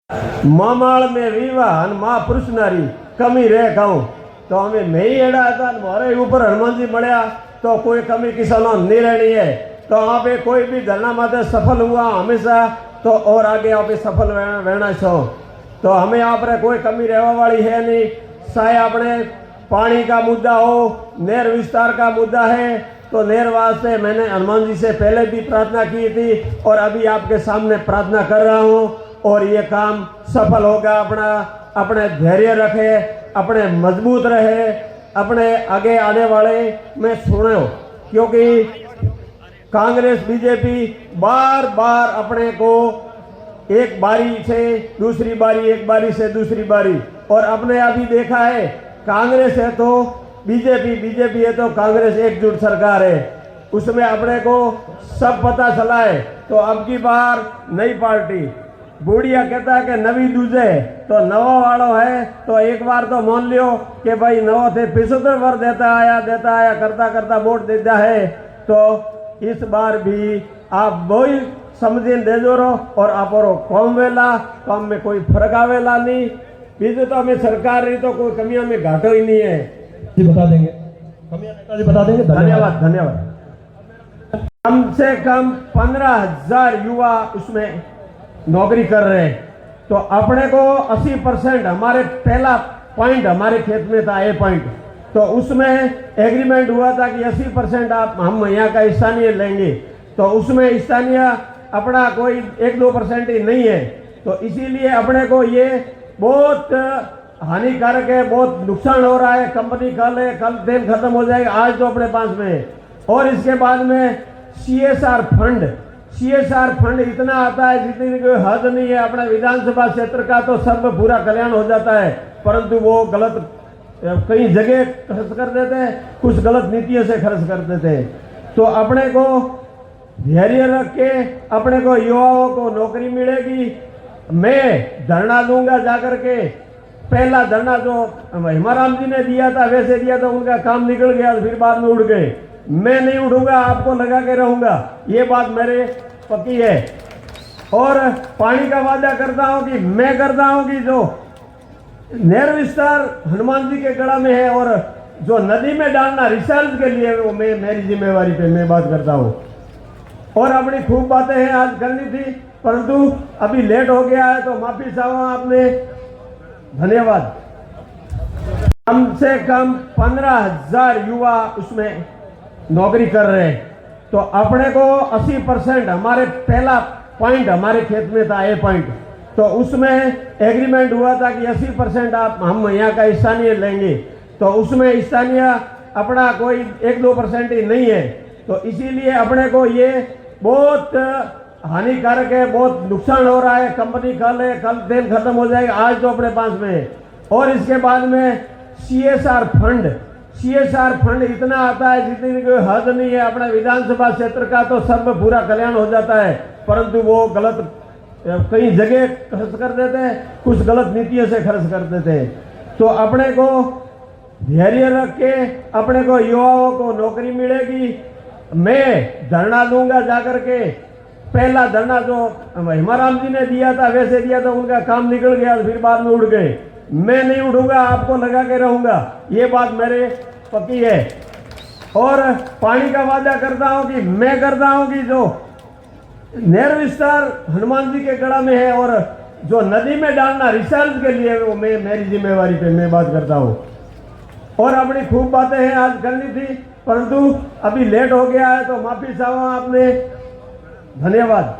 मामाल में विवाह महापुरुष नारी कमी रह कहूँ तो हमें नहीं एड़ा था मारे ऊपर हनुमान जी मळ्या तो कोई कमी किसानों नहीं रहनी है। तो वहाँ पे कोई भी धरना माते सफल हुआ हमेशा तो और आगे आप सफल रहना छो। तो हमें यहाँ पर कोई कमी रहने वाली है नहीं। चाहे अपने पानी का मुद्दा हो, नहर विस्तार का मुद्दा है तो नहर वास्ते मैंने हनुमान जी से पहले भी प्रार्थना की थी और अभी आपके सामने प्रार्थना कर रहा हूँ और ये काम सफल होगा। अपने धैर्य रखे, अपने मजबूत रहे, अपने आगे आने वाले में सुनो, क्योंकि कांग्रेस बीजेपी बार बार अपने को एक बारी से दूसरी बारी, एक बारी से दूसरी बारी, और अपने अभी देखा है कांग्रेस है तो बीजेपी, बीजेपी है तो कांग्रेस, एकजुट सरकार है, उसमें अपने को सब पता चला है। तो अब की बार नई पार्टी बूढ़िया कहता है कि नवी दूजे तो नवा वालों है तो एक बार तो मान लियो कि भाई नवा थे 75 वर्ष देता आया करता करता वोट देता है। तो इस बार भी आप वही समझिन दे जो रो और आप कौम वेला काम में कोई फर्क आवेला नहीं। बीजू तो हमें सरकार रही तो कोई कमियां में घाटो ही नहीं है जी, बता देंगे कमियां नेता जी बता देंगे। धन्यवाद धन्यवाद। कम से कम 15,000 युवा उसमें नौकरी कर रहे हैं। तो अपने को 80% हमारे पहला पॉइंट हमारे खेत में था, ए पॉइंट, तो उसमें एग्रीमेंट हुआ था कि 80% हम यहाँ का स्थानीय लेंगे। तो उसमें स्थानीय अपना कोई 1-2% ही नहीं है। तो इसीलिए अपने को ये बहुत हानिकारक है, बहुत नुकसान हो रहा है। कंपनी कल तेल खत्म हो जाएगा, आज तो अपने पास में है। और इसके बाद में सीएसआर फंड इतना आता है जितनी कोई हद नहीं है। अपना विधानसभा क्षेत्र का तो सब पूरा कल्याण हो जाता है, परंतु वो गलत कई जगह खर्च कर देते हैं, कुछ गलत नीतियों से खर्च कर देते हैं। तो अपने को धैर्य रख के अपने को युवाओं को नौकरी मिलेगी। मैं धरना दूंगा जाकर के, पहला धरना जो हिमाराम जी ने दिया था वैसे दिया था, उनका काम निकल गया फिर बाद में उड़ गए। मैं नहीं उड़ूंगा, आपको लगा के रहूंगा, ये बात मेरे पक्की है। और पानी का वादा करता हूं कि मैं करता हूं कि जो नहर विस्तार हनुमान जी के गढ़ा में है और जो नदी में डालना रिसर्च के लिए वो मेरी जिम्मेवारी पे मैं बात करता हूं। और अपनी खूब बातें हैं आज करनी थी, परंतु अभी लेट हो गया है तो माफी चाहूंगा आपने। धन्यवाद। कम से कम 15,000 युवा उसमें नौकरी कर रहे हैं। तो अपने को 80% हमारे पहला पॉइंट हमारे खेत में था, ए पॉइंट, तो उसमें एग्रीमेंट हुआ था कि 80% हम यहाँ का स्थानीय लेंगे। तो उसमें स्थानीय अपना कोई 1-2% ही नहीं है। तो इसीलिए अपने को ये बहुत हानिकारक है, बहुत नुकसान हो रहा है। कंपनी कल तेल खत्म हो जाएगा, आज तो अपने पास में है। और इसके बाद में सीएसआर फंड इतना आता है जितनी कोई हद नहीं है। अपना विधानसभा क्षेत्र का तो सब पूरा कल्याण हो जाता है, परंतु वो गलत कई जगह खर्च कर देते हैं, कुछ गलत नीतियों से खर्च कर देते हैं। तो अपने को धैर्य रख के अपने को युवाओं को नौकरी मिलेगी। मैं धरना दूंगा जाकर के, पहला धरना जो हिमाराम जी ने दिया था वैसे दिया था, उनका काम निकल गया फिर बाद में उड़ गए। मैं नहीं उड़ूंगा, आपको लगा के रहूंगा, ये बात मेरे पक्की है। और पानी का वादा करता हूं कि मैं करता हूं कि जो नहर विस्तार हनुमान जी के गढ़ा में है और जो नदी में डालना रिसर्च के लिए वो मेरी जिम्मेवारी पे मैं बात करता हूं। और अपनी खूब बातें हैं आज करनी थी, परंतु अभी लेट हो गया है तो माफी चाहूंगा आपने। धन्यवाद।